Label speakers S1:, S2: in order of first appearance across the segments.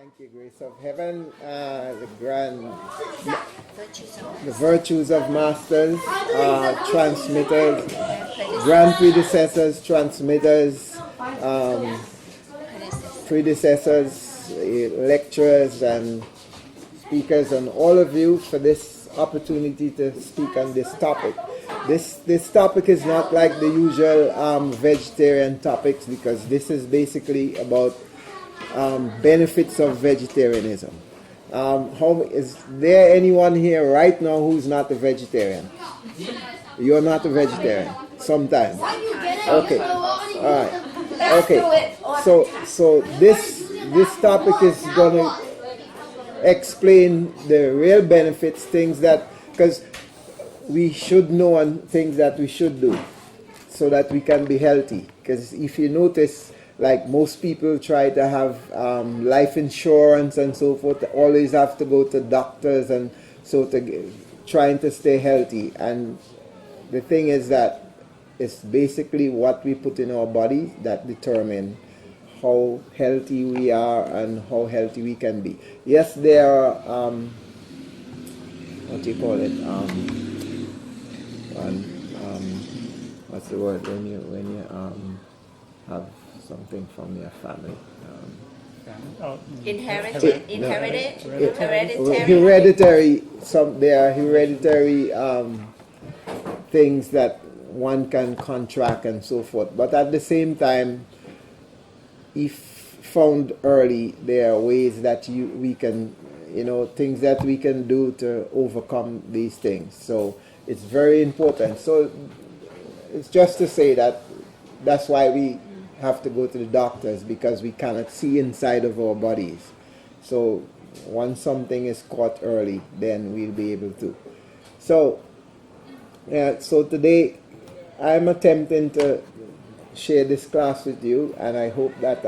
S1: Thank you, Grace of Heaven, the virtues of masters, transmitters, grand predecessors, transmitters, um, predecessors, lecturers, and speakers, and all of you for this opportunity to speak on this topic. This topic is not like the usual vegetarian topics, because this is basically about benefits of vegetarianism. Is there anyone here right now who's not a vegetarian? You're not a vegetarian. Sometimes. Okay. All right. Okay. So this topic is gonna explain the real benefits, things that, because we should know, and things that we should do so that we can be healthy. Because if you notice, like most people try to have life insurance and so forth, always have to go to doctors and so trying to stay healthy. And the thing is that it's basically what we put in our body that determine how healthy we are and how healthy we can be. Yes, there are what do you call it? What's the word when you have something from your family? Hereditary. There are hereditary things that one can contract and so forth. But at the same time, if found early, there are ways that we can, things that we can do to overcome these things. So it's very important. So it's just to say that that's why we have to go to the doctors, because we cannot see inside of our bodies. So once something is caught early, then we'll be able to. So today I'm attempting to share this class with you, and I hope that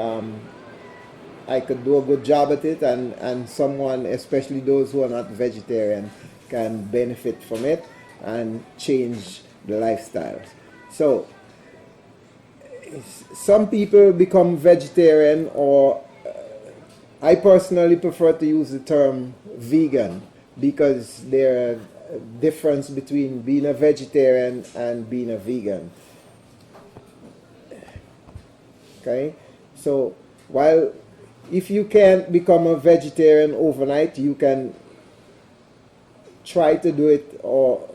S1: I could do a good job at it, and someone, especially those who are not vegetarian, can benefit from it and change the lifestyles. So some people become vegetarian, or I personally prefer to use the term vegan, because there are a difference between being a vegetarian and being a vegan. Okay, so while if you can't become a vegetarian overnight, you can try to do it or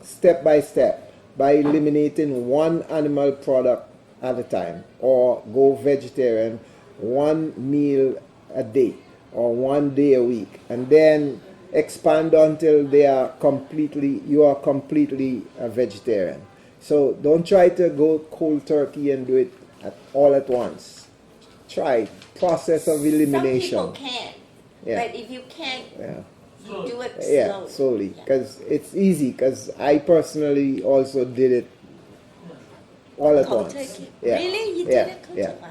S1: step by step by eliminating one animal product at a time, or go vegetarian one meal a day or one day a week, and then expand until you are completely a vegetarian. So don't try to go cold turkey and do it all at once. Try process of elimination.
S2: Some people can, but if you can't, you do it slowly.
S1: Yeah, slowly, because it's easy. Because I personally also did it all at
S2: Cold
S1: once.
S2: turkey.
S1: Yeah.
S2: Really? You did it cold turkey? Wow.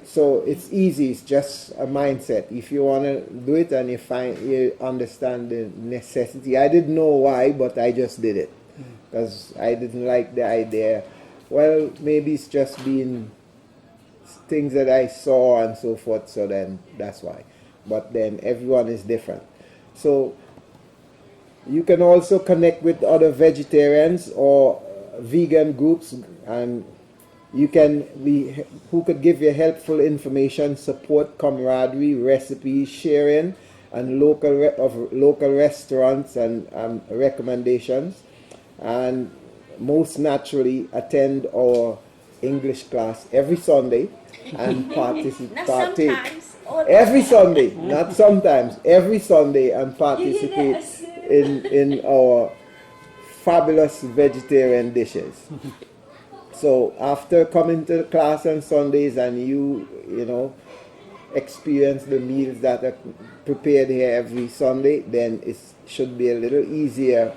S1: So it's easy. It's just a mindset. If you want to do it and you understand the necessity. I didn't know why, but I just did it because I didn't like the idea. Well, maybe it's just been things that I saw and so forth. So then that's why. But then everyone is different. So you can also connect with other vegetarians or vegan groups, and you can be who could give you helpful information, support, camaraderie, recipes, sharing, and local restaurants and recommendations, and most naturally attend our English class every Sunday and participate every Sunday, not sometimes, every Sunday, and participate in our fabulous vegetarian dishes. So after coming to the class on Sundays and you experience the meals that are prepared here every Sunday, then it should be a little easier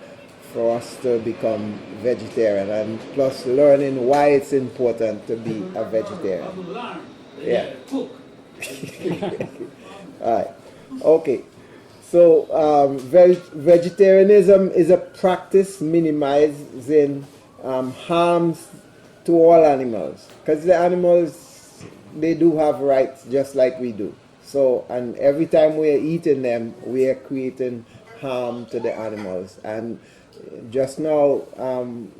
S1: for us to become vegetarian, and plus learning why it's important to be a vegetarian. Yeah. All right. Okay. So vegetarianism is a practice minimizing harms to all animals, because the animals, they do have rights just like we do. So, and every time we are eating them, we are creating harm to the animals. And just now,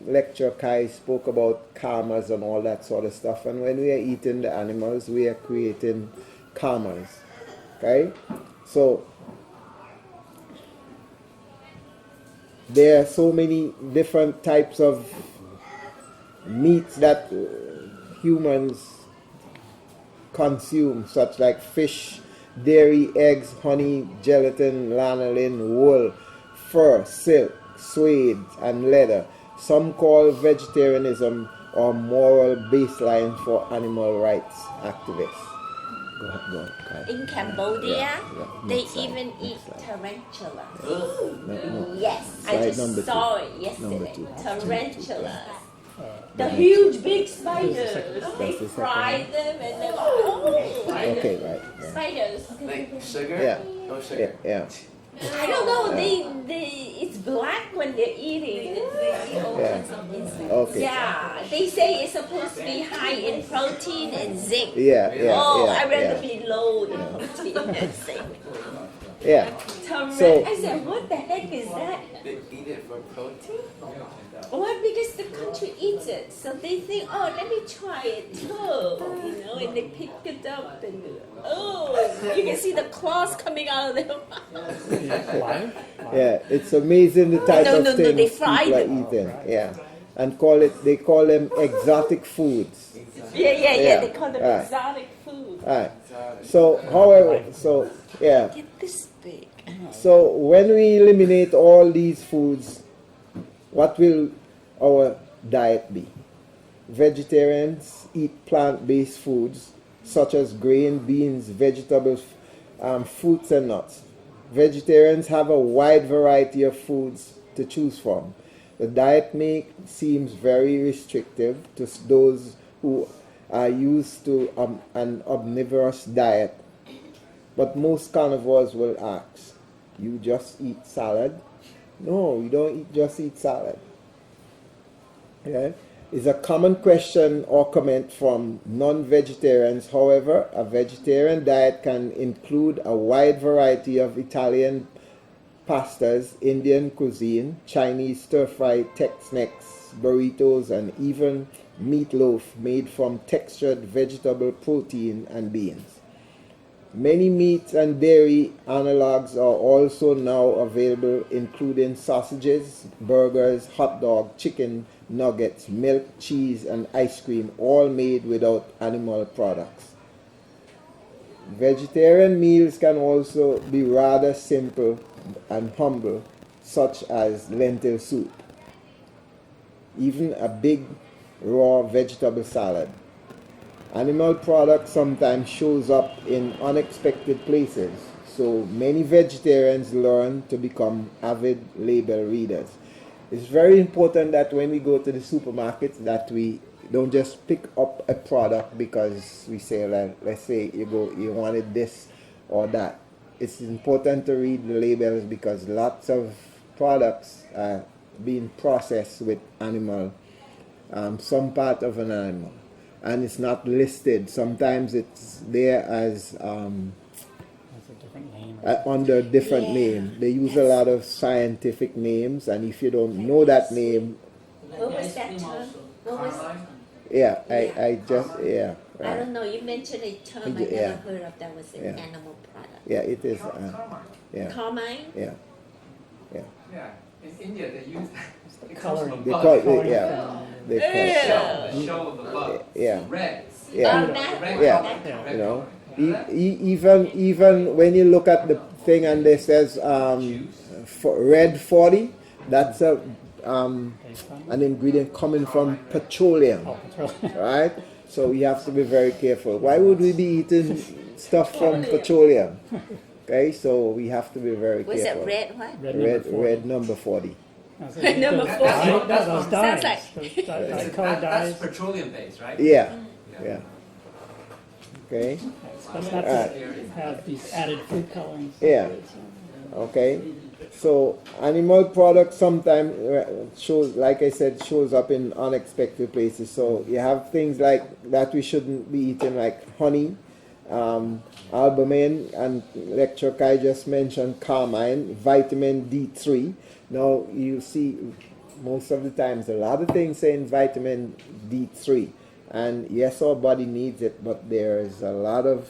S1: lecturer Kai spoke about karmas and all that sort of stuff. And when we are eating the animals, we are creating karmas. Okay? So, there are so many different types of meats that humans consume, such like fish, dairy, eggs, honey, gelatin, lanolin, wool, fur, silk, suede, and leather. Some call vegetarianism or moral baseline for animal rights activists. Go ahead, okay.
S2: In Cambodia,
S1: Yeah,
S2: they
S1: next slide,
S2: even
S1: next
S2: eat
S1: slide.
S2: tarantulas.
S1: No.
S2: Yes,
S1: Slide
S2: I just
S1: number
S2: saw
S1: two.
S2: it yesterday.
S1: Number two.
S2: Tarantulas. The
S1: next
S2: huge big spiders.
S1: That's
S2: They
S1: the second
S2: fry
S1: one.
S2: them and then oh,
S1: Okay, right. Yeah.
S2: spiders.
S3: Like sugar?
S1: Yeah.
S3: No sugar.
S1: Yeah.
S2: I don't know. It's black when they're eating.
S1: Okay.
S2: Yeah, they say it's supposed to be high in protein and zinc.
S1: Yeah.
S2: Oh,
S1: Yeah.
S2: I'd rather
S1: Yeah.
S2: be low in protein and zinc.
S1: Yeah.
S2: I said, what the heck is that?
S3: They eat it for protein?
S2: Well, because the country eats it, so they think, oh, let me try it too, and they pick it up and you can see the claws coming out of their mouth.
S1: Yeah, it's amazing the type
S2: No,
S1: of
S2: no,
S1: things
S2: they fry
S1: people are
S2: them.
S1: eating. Yeah, and they call them exotic foods.
S2: Yeah, they call them
S1: Right.
S2: exotic food.
S1: Alright. So, however, yeah.
S2: Get this big.
S1: So when we eliminate all these foods, what will our diet be? Vegetarians eat plant-based foods such as grain, beans, vegetables, fruits and nuts. Vegetarians have a wide variety of foods to choose from. The diet may seem very restrictive to those who are used to an omnivorous diet, but most carnivores will ask, you just eat salad? No, you don't just eat salad. Okay? It's a common question or comment from non-vegetarians. However, a vegetarian diet can include a wide variety of Italian pastas, Indian cuisine, Chinese stir-fry Tex-Mex, burritos, and even meatloaf made from textured vegetable protein and beans. Many meat and dairy analogs are also now available, including sausages, burgers, hot dog, chicken, nuggets, milk, cheese, and ice cream, all made without animal products. Vegetarian meals can also be rather simple and humble, such as lentil soup, even a big raw vegetable salad. Animal products sometimes shows up in unexpected places, so many vegetarians learn to become avid label readers. It's very important that when we go to the supermarket that we don't just pick up a product because we say, like, let's say you wanted this or that. It's important to read the labels because lots of products are being processed with animal, some part of an animal. And it's not listed. Sometimes it's there as under a different name. They use a lot of scientific names, and if you don't know that name,
S2: What was that term? What was?
S1: yeah, I
S2: I
S1: right.
S2: don't know. You mentioned a term I never
S1: Yeah.
S2: heard of. That was an
S1: Yeah.
S2: animal product.
S1: Yeah, it is. Yeah,
S2: Carmine.
S1: yeah.
S4: Yeah, in India they use it comes
S5: Coloring.
S4: from a
S1: They
S4: bug.
S1: call it, yeah. They call it,
S4: The shell of the bug.
S1: yeah,
S4: Red.
S1: yeah.
S2: That,
S1: Yeah.
S2: that
S1: You know, even when you look at the thing and it says red 40, that's an ingredient coming from petroleum, right? So we have to be very careful. Why would we be eating stuff from petroleum? Okay, so we have to be very
S2: was
S1: careful.
S2: it red what?
S1: Red number 40.
S2: Number 40.
S5: Those dyes.
S2: Sounds like-
S5: Those color dyes.
S4: That's petroleum based, right?
S1: Yeah. Okay.
S5: That's not to have these added food colorings.
S1: Yeah. Okay. So animal products sometimes shows, like I said, shows up in unexpected places. So you have things like that we shouldn't be eating, like honey albumin, and Lecturer Kai just mentioned carmine, vitamin D3. Now you see most of the times a lot of things saying vitamin D3, and yes, our body needs it, but there's a lot of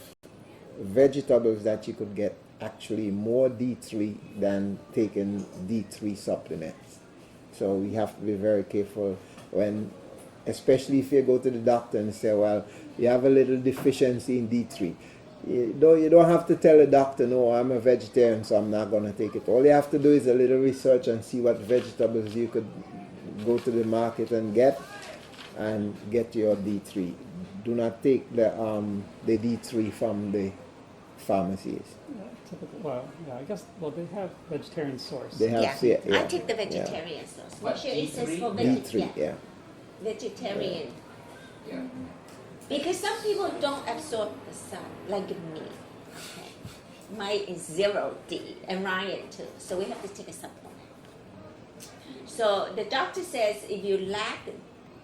S1: vegetables that you could get actually more D3 than taking D3 supplements. So we have to be very careful when, especially if you go to the doctor and say, well, you have a little deficiency in D3. You don't have to tell the doctor, no, I'm a vegetarian, so I'm not going to take it. All you have to do is a little research and see what vegetables you could go to the market and get your D3. Do not take the D3 from the pharmacies.
S5: Yeah, typical, well, yeah, I guess, well, they have vegetarian source.
S1: They have,
S2: Yeah,
S1: yeah,
S2: I take the vegetarian sauce.
S3: What,
S2: Make sure it says
S3: D3?
S2: for
S1: D3, yeah.
S2: vegetarian.
S3: Yeah.
S2: Because some people don't absorb the sun, like me. Okay. Mine is 0 D, and Ryan too. So we have to take a supplement. So the doctor says if you lack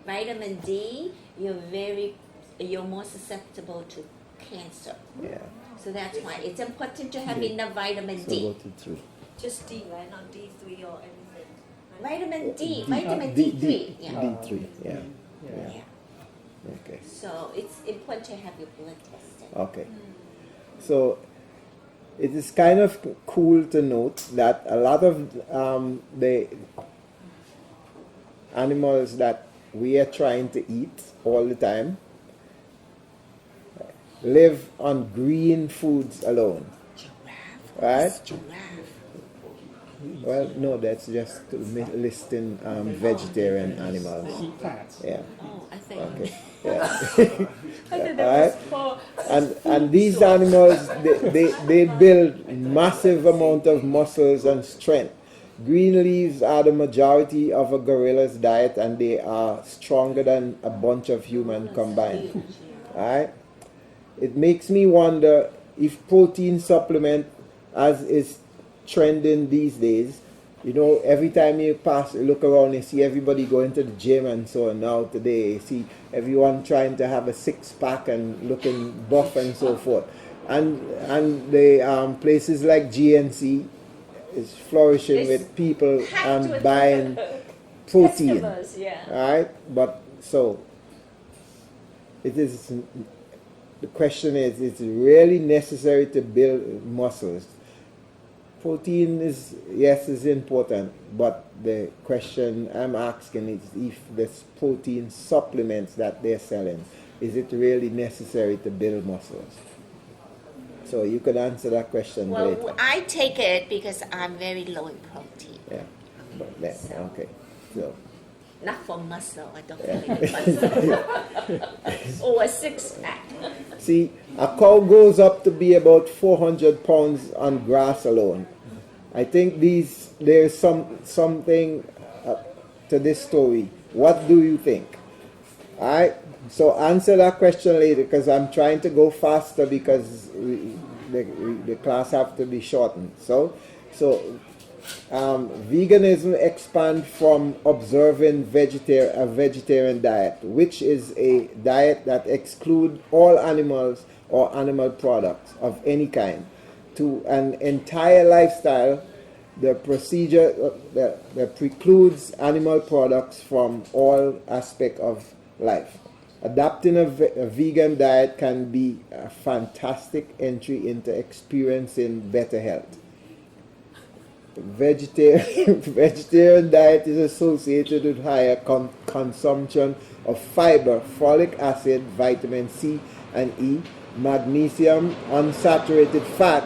S2: vitamin D, you're more susceptible to cancer.
S1: Yeah.
S2: So that's why it's important to have
S1: Yeah.
S2: enough vitamin
S1: So
S2: D.
S1: go to 3.
S6: Just D, right? Not D3 or anything.
S2: Vitamin D,
S1: D-
S2: vitamin
S1: D-
S2: D3. Yeah.
S1: D3, yeah.
S5: Yeah.
S2: Yeah.
S1: Okay.
S2: So it's important to have your blood tested.
S1: Okay. So it is kind of cool to note that a lot of the animals that we are trying to eat all the time live on green foods alone.
S2: Giraffe.
S1: Right?
S2: Giraffe.
S1: Well, no, that's just listing vegetarian animals.
S5: They eat plants.
S1: Yeah.
S2: Oh, I think.
S1: Okay. Yeah.
S6: I think
S1: Alright.
S6: that was for
S1: And these animals, they build massive amount of muscles and strength. Green leaves are the majority of a gorilla's diet, and they are stronger than a bunch of humans combined. Alright? It makes me wonder if protein supplement, as is trending these days, you know, every time you look around, you see everybody going to the gym and so on. Now today, you see everyone trying to have a six-pack and looking buff and so forth. And the places like GNC is flourishing
S2: This
S1: with people
S2: have to
S1: buying protein.
S6: customers, yeah.
S1: Alright? But so, it is, the question is it really necessary to build muscles? Protein is, yes, is important, but the question I'm asking is if this protein supplements that they're selling, is it really necessary to build muscles? So you could answer that question
S2: Well,
S1: later.
S2: I take it because I'm very low in protein.
S1: Yeah, but then, okay. So,
S2: Not for muscle. I don't feel like muscle. Or a six-pack.
S1: see, a cow goes up to be about 400 pounds on grass alone. I think there's something to this story. What do you think? Alright, so answer that question later, because I'm trying to go faster because the class have to be shortened. So veganism expands from observing a vegetarian diet, which is a diet that excludes all animals or animal products of any kind, to an entire lifestyle. The procedure that precludes animal products from all aspects of life. Adopting a vegan diet can be a fantastic entry into experiencing better health. Vegetarian diet is associated with higher consumption of fiber, folic acid, vitamin C and E, magnesium, unsaturated fat,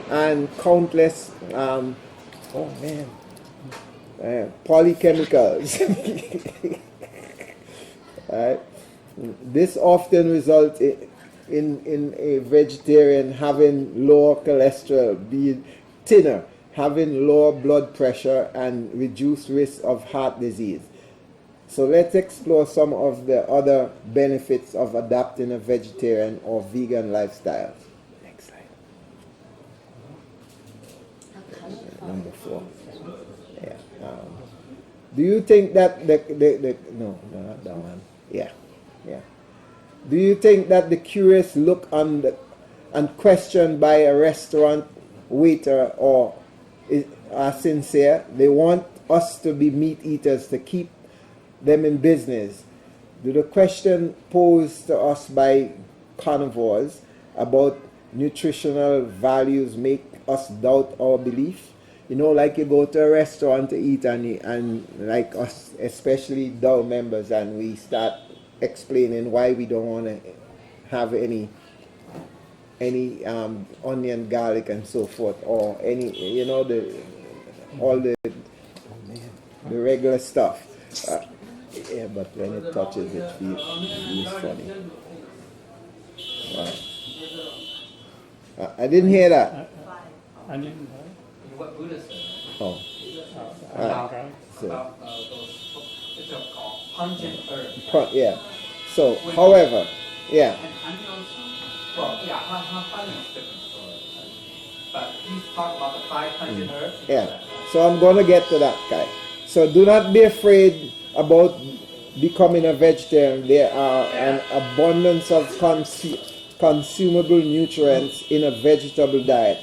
S1: and countless polychemicals. Right? This often results in a vegetarian having lower cholesterol, being thinner, having lower blood pressure, and reduced risk of heart disease. So let's explore some of the other benefits of adopting a vegetarian or vegan lifestyle. Next slide. Number 4. Yeah. Do you think that no, not that one. Yeah. Do you think that the curious look on and questioned by a restaurant waiter are sincere. They want us to be meat eaters to keep them in business. Do the question posed to us by carnivores about nutritional values make us doubt our belief? You know, like you go to a restaurant to eat and like us, especially DAO members, and we start explaining why we don't want to have any onion, garlic, and so forth, or any, you know, all the regular stuff. Yeah, but when it touches, it feels funny. Wow. I didn't hear that.
S5: Onion,
S4: What Buddha said
S1: Oh,
S5: onion garlic.
S1: so
S4: about those, it's called pungent herbs.
S1: yeah. So, however, yeah.
S4: And onions, well, yeah, onions different story. But he's talking about the 5 pungent herbs.
S1: Yeah. So I'm going to get to that, guy. So do not be afraid about becoming a vegetarian. There are an abundance of consumable nutrients in a vegetable diet.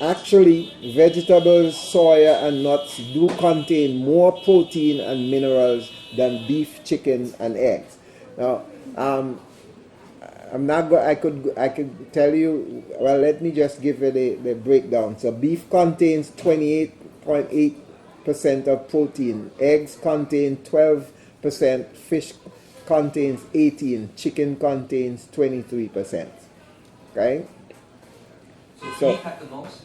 S1: Actually, vegetables, soya, and nuts do contain more protein and minerals than beef, chicken, and eggs. Now, I'm not go. I could tell you. Well, let me just give you the breakdown. So, beef contains 28.8% of protein. Eggs contain 12%. Fish contains 18%. Chicken contains 23%. Okay.
S4: So beef have the most?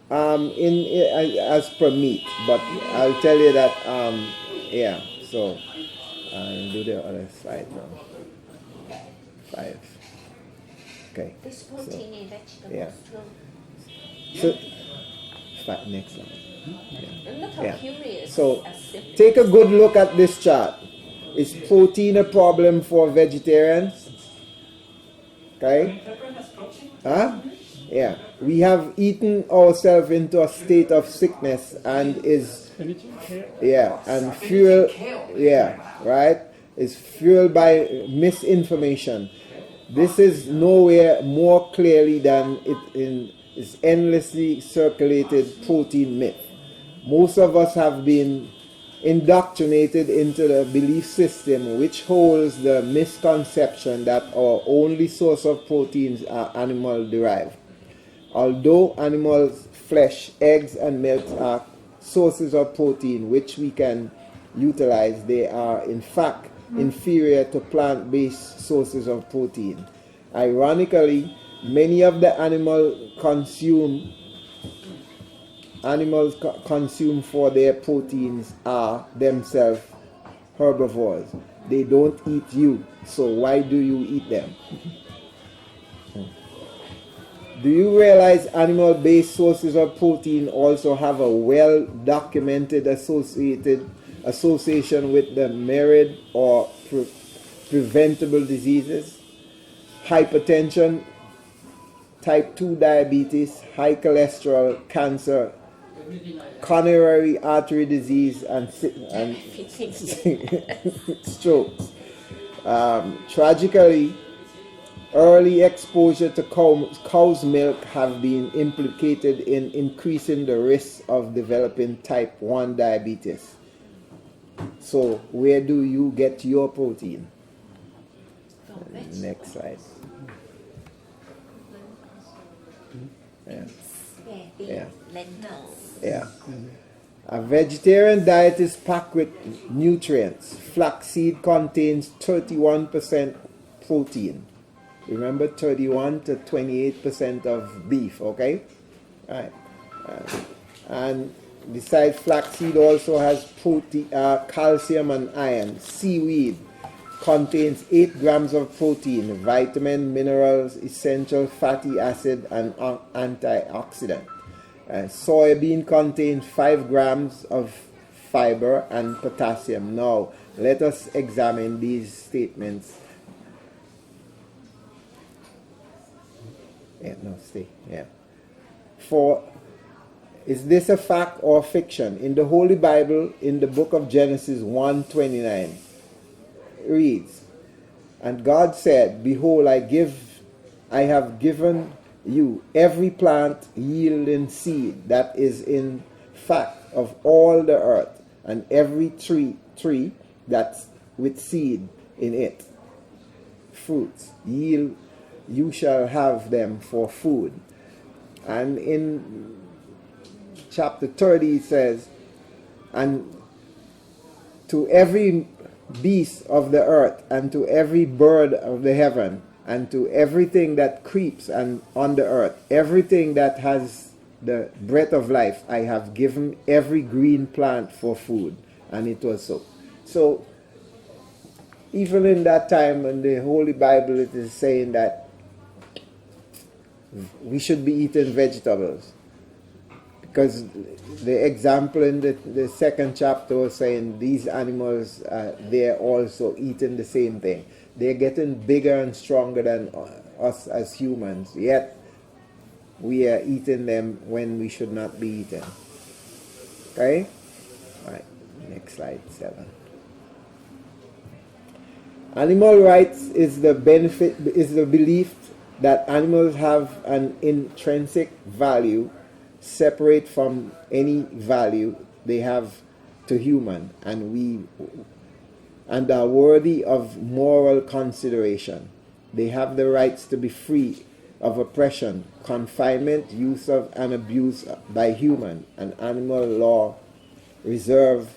S1: As per meat, but I'll tell you that yeah. So I'll do the other slide now. 5. Okay.
S2: There's protein in vegetables
S1: yeah.
S2: too.
S1: So next slide.
S2: I'm not
S1: Yeah.
S2: curious.
S1: So
S2: as simple.
S1: take a good look at this chart. Is protein a problem for vegetarians? Okay.
S4: Pepper has protein?
S1: Huh? Yeah, we have eaten ourselves into a state of sickness and
S5: Spinach and kale.
S1: yeah, and fuel, yeah, right, is fueled by misinformation. This is nowhere more clearly than it is endlessly circulated protein myth. Most of us have been indoctrinated into the belief system which holds the misconception that our only source of proteins are animal derived. Although animals' flesh, eggs, and milk are sources of protein which we can utilize, they are in fact inferior to plant-based sources of protein. Ironically, many of the animals consumed for their proteins are themselves herbivores. They don't eat you, so why do you eat them? Do you realize animal-based sources of protein also have a well-documented association with the myriad or preventable diseases? Hypertension, type 2 diabetes, high cholesterol, cancer, coronary artery disease, and strokes. Tragically, early exposure to cow's milk have been implicated in increasing the risk of developing type 1 diabetes. So, where do you get your protein? Next slide. Yeah. Yeah.
S2: Lentils.
S1: Yeah. A vegetarian diet is packed with nutrients. Flaxseed contains 31% protein. Remember, 31 to 28% of beef, okay? Right. And besides, flaxseed also has protein, calcium and iron. Seaweed contains 8 grams of protein, vitamin, minerals, essential fatty acid, and antioxidant. Soybean contains 5 grams of fiber and potassium. Now, let us examine these statements. Yeah, no, stay. Yeah. Is this a fact or fiction? In the Holy Bible, in the book of Genesis 1:29, reads, "And God said, Behold, I give I have given you every plant yielding seed that is in fact of all the earth, and every tree that's with seed in it, fruits yield, you shall have them for food. And in chapter 30 it says, and to every beast of the earth, and to every bird of the heaven, and to everything that creeps and on the earth, everything that has the breath of life, I have given every green plant for food. And it was so. So even in that time in the Holy Bible, it is saying that we should be eating vegetables. Because the example in the second chapter was saying these animals, they're also eating the same thing. They're getting bigger and stronger than us as humans, yet we are eating them when we should not be eating. Okay? All right, next slide, 7. Animal rights is the belief that animals have an intrinsic value separate from any value they have to human, and are worthy of moral consideration. They have the rights to be free of oppression, confinement, use of, and abuse by human and animal law. Reserve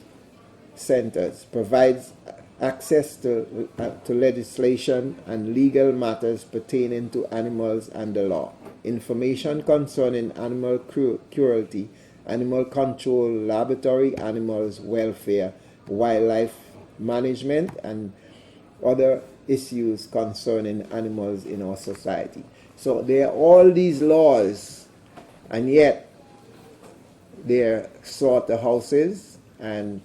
S1: centers provides access to legislation and legal matters pertaining to animals and the law. Information concerning animal cruelty, animal control, laboratory animals welfare, wildlife management, and other issues concerning animals in our society. So there are all these laws, and yet there are slaughterhouses and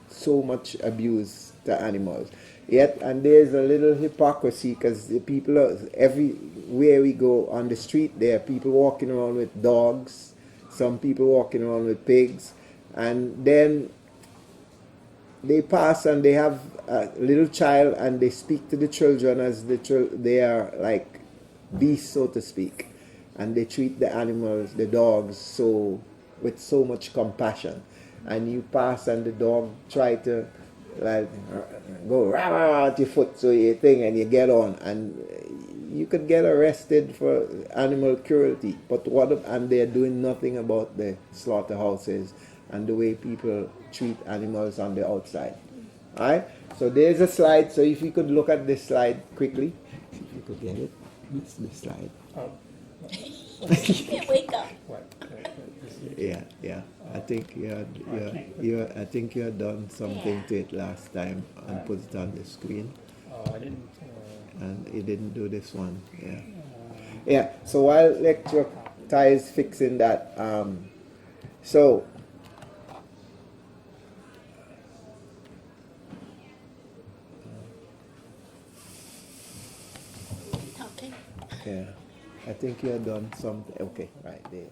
S1: so much abuse to animals. Yet, and there's a little hypocrisy, because the people are, everywhere we go on the street, there are people walking around with dogs, some people walking around with pigs, and then they pass and they have a little child and they speak to the children as they are like beasts, so to speak, and they treat the animals, the dogs, with so much compassion. And you pass and the dog try to like go rah, rah, rah at your foot, so you think, and you get on, and you could get arrested for animal cruelty. But and they're doing nothing about the slaughterhouses and the way people treat animals on the outside. Alright? So there's a slide. So if you could look at this slide quickly. If you could get it. It's this slide.
S2: Can't wake up.
S1: Yeah. I think I think you had done something to it last time and put it on the screen.
S5: Oh, I didn't.
S1: And you didn't do this one. Yeah. So while lecture Ty is fixing that, so
S2: Okay.
S1: yeah, I think you had done something. Okay, right there.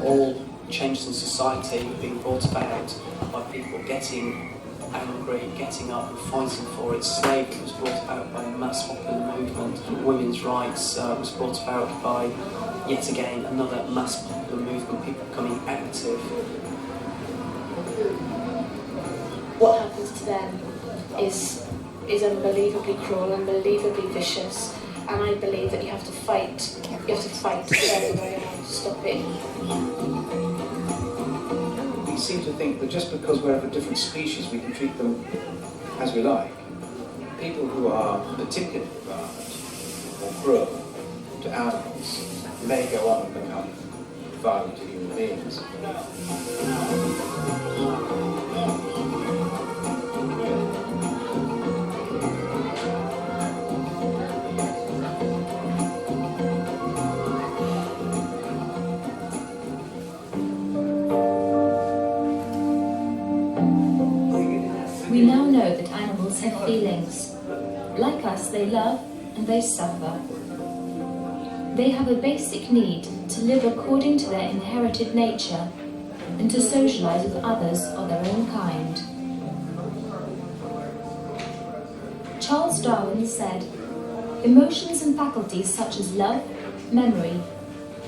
S7: All changes in society are being brought about by people getting angry, getting up and fighting for it. Slavery was brought about by a mass popular movement. Women's rights was brought about by, yet again, another mass popular movement, people becoming active.
S6: What happens to them is unbelievably cruel, unbelievably vicious, and I believe that you have to fight. You have to fight to get the way around to stop it.
S8: We seem to think that just because we're of a different species, we can treat them as we like. People who are particularly violent or cruel to animals may go on and become violent to human beings.
S9: We now know that animals have feelings. Like us, they love and they suffer. They have a basic need to live according to their inherited nature and to socialize with others of their own kind. Charles Darwin said, "Emotions and faculties such as love, memory,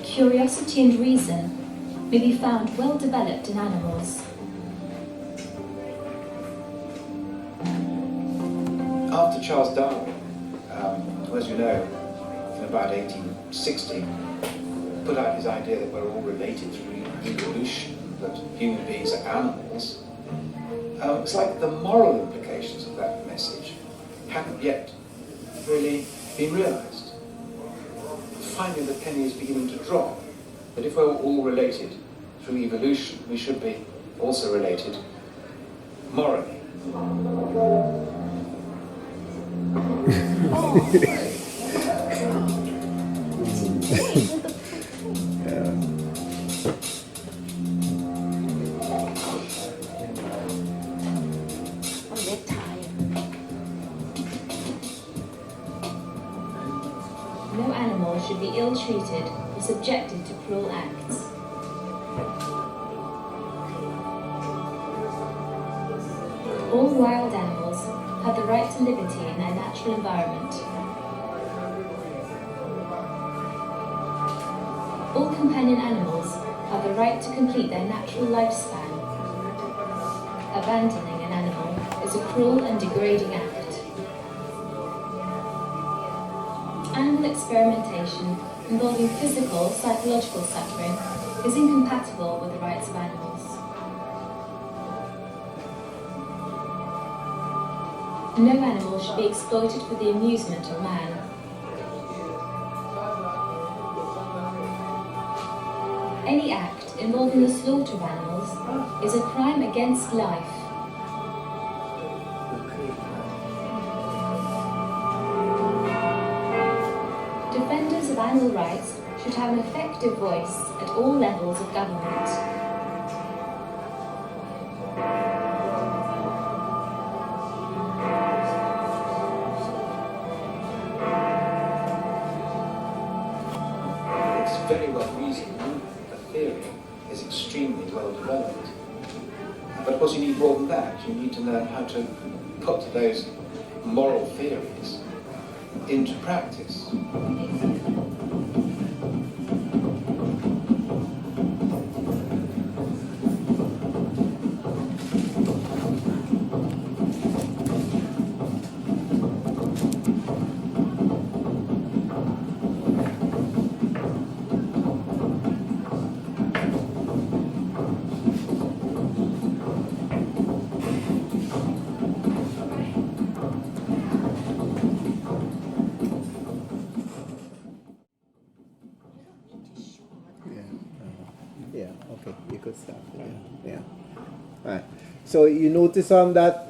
S9: curiosity and reason may be found well developed in animals."
S8: After Charles Darwin, who, as you know, in about 1860, put out his idea that we're all related through evolution, that human beings are animals, it's like the moral implications of that message haven't yet really been realised. Finally, the penny is beginning to drop, that if we're all related through evolution, we should be also related morally.
S9: No animal should be ill-treated or subjected to cruel acts. All wild animals have the right to liberty in their natural environment. All companion animals have the right to complete their natural lifespan. Abandoning an animal is a cruel and degrading act. Animal experimentation involving physical, psychological suffering is incompatible with the rights of animals. No animal should be exploited for the amusement of man. Any act involving the slaughter of animals is a crime against life. Defenders of animal rights should have an effective voice at all levels of government.
S8: It's very well reasoned, the theory is extremely well developed. But of course you need more than that. You need to learn how to put those moral theories into practice.
S1: Okay, you could stop. Yeah. Right. So you notice on that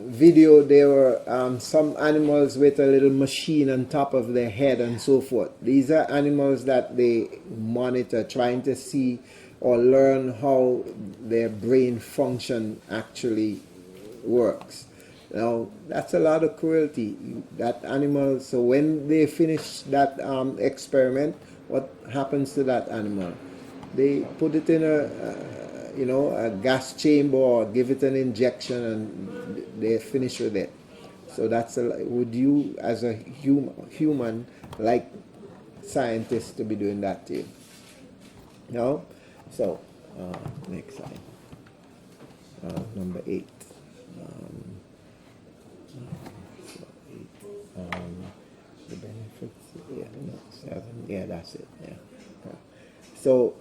S1: video there were some animals with a little machine on top of their head and so forth. These are animals that they monitor, trying to see or learn how their brain function actually works. Now that's a lot of cruelty. That animal. So when they finish that experiment, what happens to that animal? They put it in a gas chamber or give it an injection and they finish with it. So would you as a human like scientists to be doing that to you? No? So, next slide. Number 8. The benefits, 7. Yeah, that's it. Yeah. So,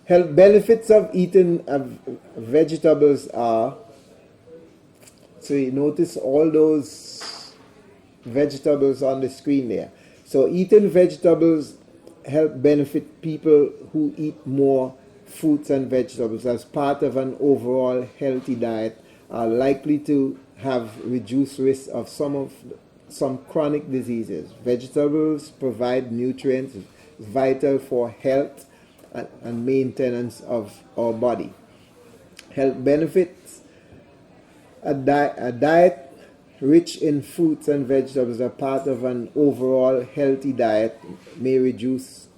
S1: health benefits of eating vegetables are, so you notice all those vegetables on the screen there. So eating vegetables help benefit people who eat more fruits and vegetables as part of an overall healthy diet are likely to have reduced risk of some chronic diseases. Vegetables provide nutrients vital for health and maintenance of our body. Health benefits: a diet rich in fruits and vegetables are part of an overall healthy diet may reduce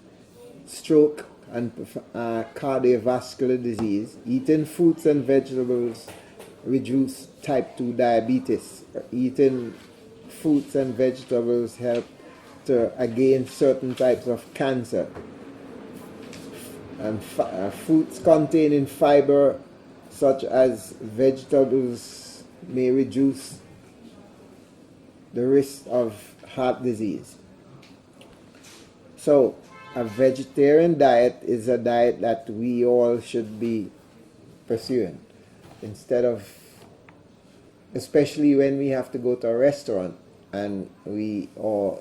S1: stroke and cardiovascular disease. Eating fruits and vegetables reduce type 2 diabetes. Eating fruits and vegetables help to against certain types of cancer. And fruits containing fiber such as vegetables may reduce the risk of heart disease. So a vegetarian diet is a diet that we all should be pursuing, instead of, especially when we have to go to a restaurant and or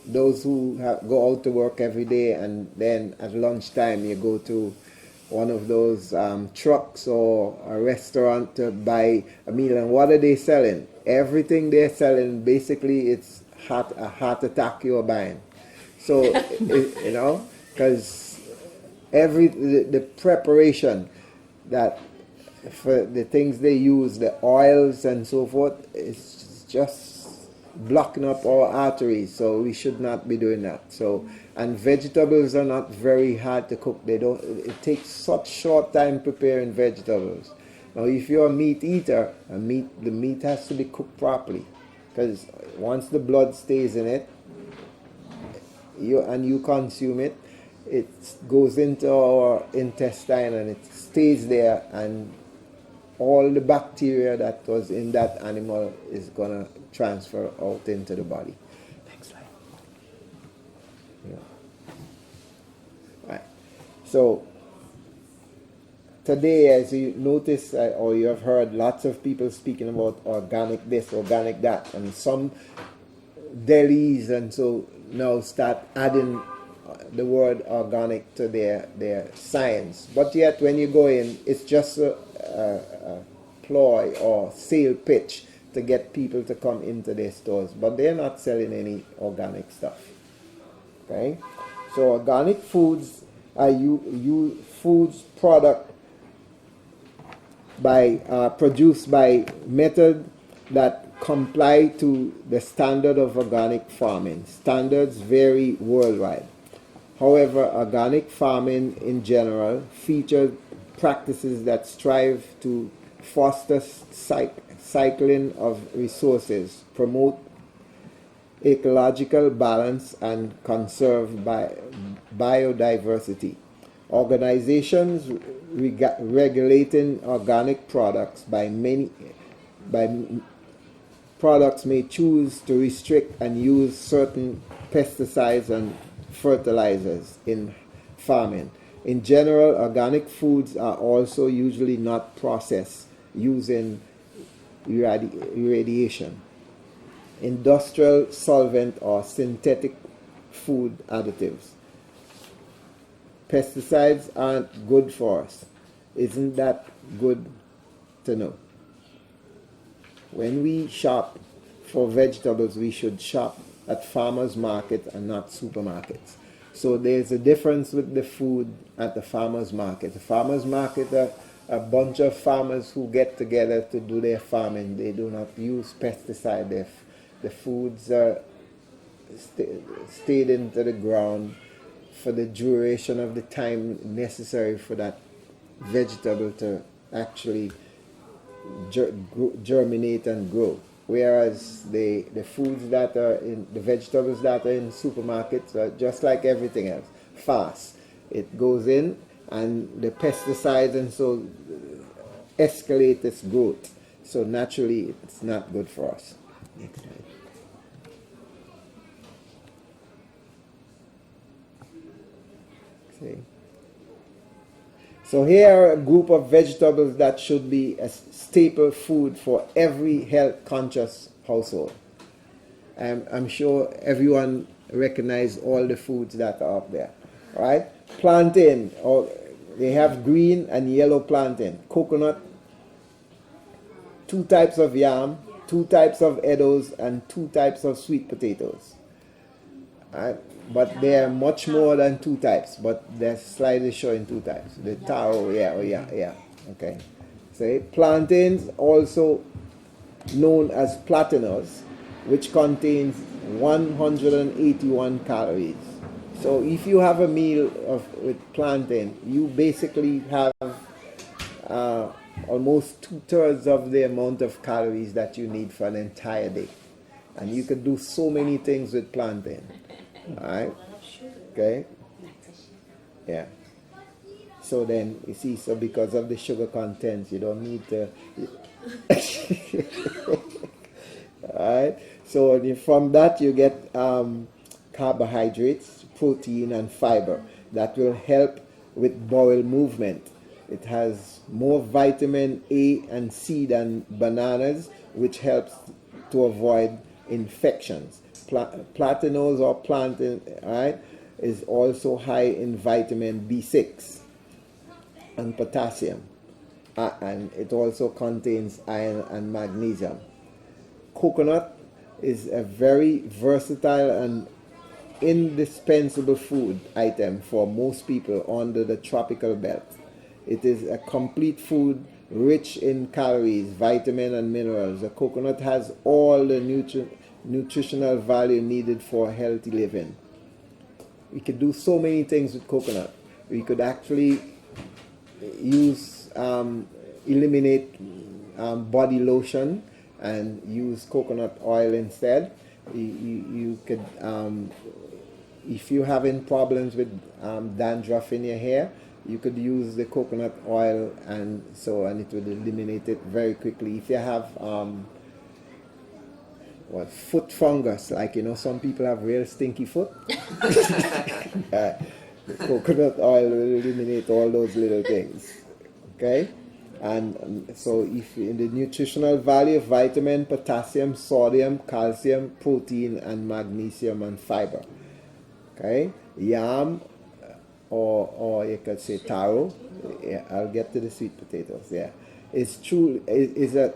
S1: those who go out to work every day, and then at lunchtime you go to one of those trucks or a restaurant to buy a meal. And what are they selling? Everything they're selling, basically it's a heart attack you're buying. So, you know, because the preparation that for the things they use, the oils and so forth, it's just blocking up our arteries. So we should not be doing that. So, and vegetables are not very hard to cook. It takes such short time preparing vegetables. Now, if you're a meat eater, the meat has to be cooked properly, because once the blood stays in it, you consume it, it goes into our intestine and it stays there, and all the bacteria that was in that animal is gonna transfer out into the body. Next slide. Yeah. Right. So today, as you notice, or you have heard lots of people speaking about organic this, organic that, and some delis and so now start adding the word organic to their signs. But yet when you go in, it's just a ploy or sale pitch to get people to come into their stores, but they're not selling any organic stuff. Okay, so organic foods are foods product produced by method that comply to the standard of organic farming. Standards vary worldwide. However, organic farming in general features practices that strive to foster cycling of resources, promote ecological balance, and conserve biodiversity. Organizations regulating organic products products may choose to restrict and use certain pesticides and fertilizers in farming. In general, organic foods are also usually not processed using irradiation, industrial solvent, or synthetic food additives. Pesticides aren't good for us. Isn't that good to know? When we shop for vegetables, we should shop at farmers market and not supermarkets. So there's a difference with the food at the farmers market. The farmers market are a bunch of farmers who get together to do their farming. They do not use pesticide. The foods are stayed into the ground for the duration of the time necessary for that vegetable to actually germinate and grow. Whereas the foods that are in the vegetables that are in supermarkets are just like everything else, fast. It goes in and the pesticides and so escalate its growth. So naturally it's not good for us. Next slide. See. So here are a group of vegetables that should be a staple food for every health-conscious household. I'm sure everyone recognizes all the foods that are up there, right? Plantain, or they have green and yellow plantain. Coconut, 2 types of yam, 2 types of eddos, and 2 types of sweet potatoes. Right? But there are much more than 2 types, but the slide is showing 2 types. The taro, yeah. Okay. So plantains, also known as platanos, which contains 181 calories. So if you have a meal with plantain, you basically have almost 2/3 of the amount of calories that you need for an entire day. And you could do so many things with plantain. Alright? Okay? Yeah. So then, you see, so because of the sugar content, you don't need to... Alright? So from that you get carbohydrates, protein, and fiber that will help with bowel movement. It has more vitamin A and C than bananas, which helps to avoid infections. Platanos or plantain, right, is also high in vitamin B6 and potassium, and it also contains iron and magnesium. Coconut is a very versatile and indispensable food item for most people under the tropical belt. It is a complete food rich in calories, vitamin, and minerals. The coconut has all the nutritional value needed for healthy living. We could do so many things with coconut. We could actually use, eliminate body lotion and use coconut oil instead. You could, if you're having problems with dandruff in your hair, you could use the coconut oil, and it would eliminate it very quickly. If you have foot fungus, like some people have real stinky foot, the coconut oil will eliminate all those little things. Okay, and so if in the nutritional value of vitamin, potassium, sodium, calcium, protein, and magnesium and fiber. Okay, yam, or you could say taro. Yeah, I'll get to the sweet potatoes. Yeah, it's a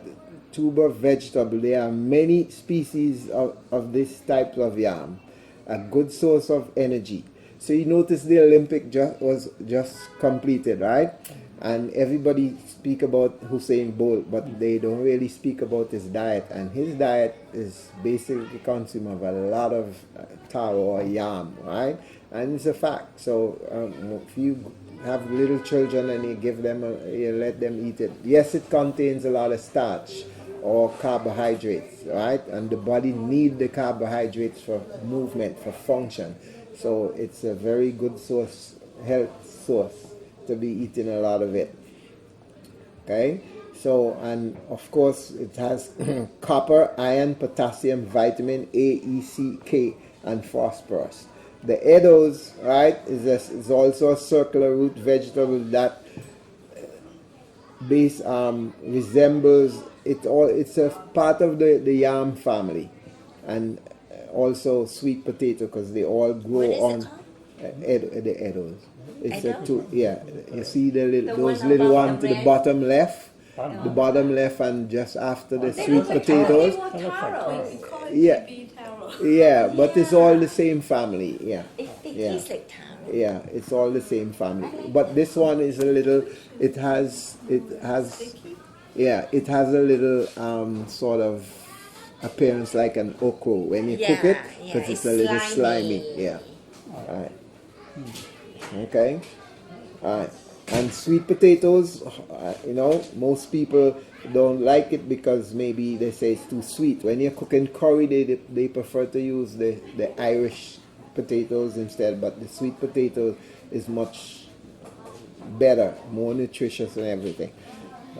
S1: tuber vegetable. There are many species of this type of yam. A good source of energy. So you notice the Olympic was just completed, right? And everybody speak about Usain Bolt, but they don't really speak about his diet. And his diet is basically consume of a lot of taro or yam, right? And it's a fact. So if you have little children and you give them, you let them eat it. Yes, it contains a lot of starch or carbohydrates, right? And the body needs the carbohydrates for movement, for function. So it's a very good health source to be eating a lot of it. Okay? So, and of course it has copper, iron, potassium, vitamin A, E, C, K, and phosphorus. The edos, right, is also a circular root vegetable that resembles it all. It's a part of the yam family, and also sweet potato, because they all grow on the edos. It's you see those little ones to the bottom left, the bottom left, and just after the sweet potatoes. Yeah, yeah, but it's all the same family. Yeah,
S2: tastes like taro.
S1: Yeah, it's all the same family. But this one is a little. It has a little sort of appearance like an okra when you cook it, because it's a little slimy. Yeah. All right. Okay. All right. And sweet potatoes, most people don't like it because maybe they say it's too sweet. When you're cooking curry, they prefer to use the Irish potatoes instead, but the sweet potato is much better, more nutritious and everything.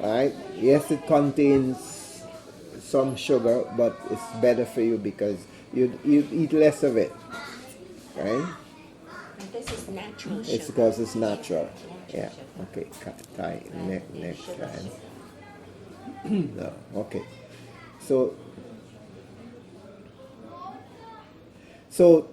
S1: All right. Yes, it contains some sugar, but it's better for you because you eat less of it. Right?
S2: This is natural sugar.
S1: It's because it's natural. Yeah. Okay. Next time. No. Okay. So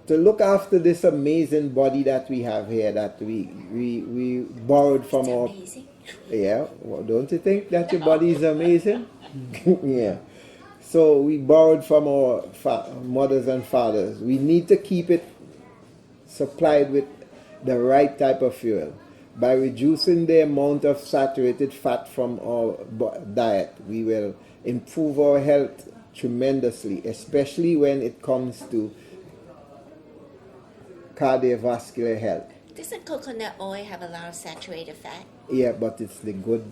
S1: to look after this amazing body that we have here, that we borrowed from our.
S2: Amazing.
S1: Yeah. Well, don't you think that your body is amazing? Yeah. So we borrowed from our mothers and fathers. We need to keep it supplied with the right type of fuel. By reducing the amount of saturated fat from our diet, we will improve our health tremendously, especially when it comes to cardiovascular health.
S2: Doesn't coconut oil have a lot of saturated fat?
S1: Yeah, but it's the good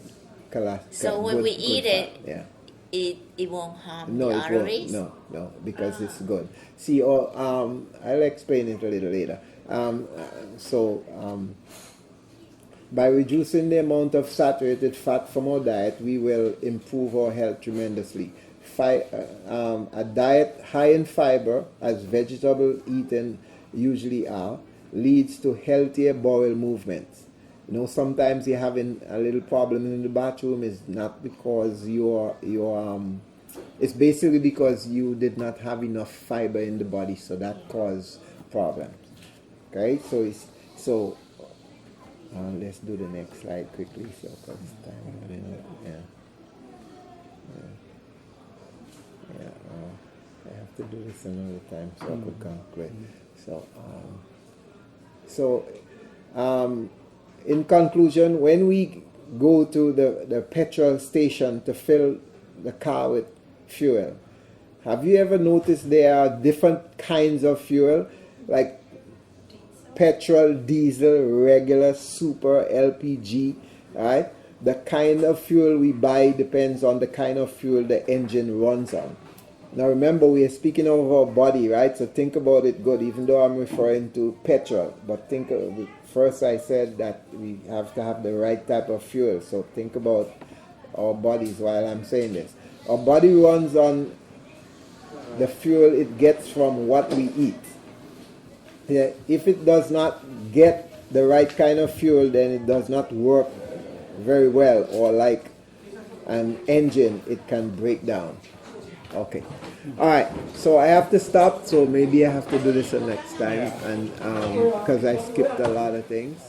S2: So when we eat it,
S1: yeah.
S2: it won't harm
S1: No,
S2: the
S1: it won't.
S2: arteries?
S1: No, because it's good. See, I'll explain it a little later. By reducing the amount of saturated fat from our diet, we will improve our health tremendously. A diet high in fiber, as vegetable eating usually are, leads to healthier bowel movements. You know, sometimes you're having a little problem in the bathroom is not because it's basically because you did not have enough fiber in the body, so that causes problems. Okay, so let's do the next slide quickly, so because time running out. I have to do this another time so I could conclude. In conclusion, when we go to the petrol station to fill the car with fuel, have you ever noticed there are different kinds of fuel, like petrol, diesel, regular, super, LPG, right? The kind of fuel we buy depends on the kind of fuel the engine runs on. Now remember, we are speaking of our body, right? So think about it good, even though I'm referring to petrol. But first I said that we have to have the right type of fuel. So think about our bodies while I'm saying this. Our body runs on the fuel it gets from what we eat. Yeah, if it does not get the right kind of fuel, then it does not work very well, or like an engine, it can break down. Okay. All right. So I have to stop. So maybe I have to do this the next time, and because I skipped a lot of things.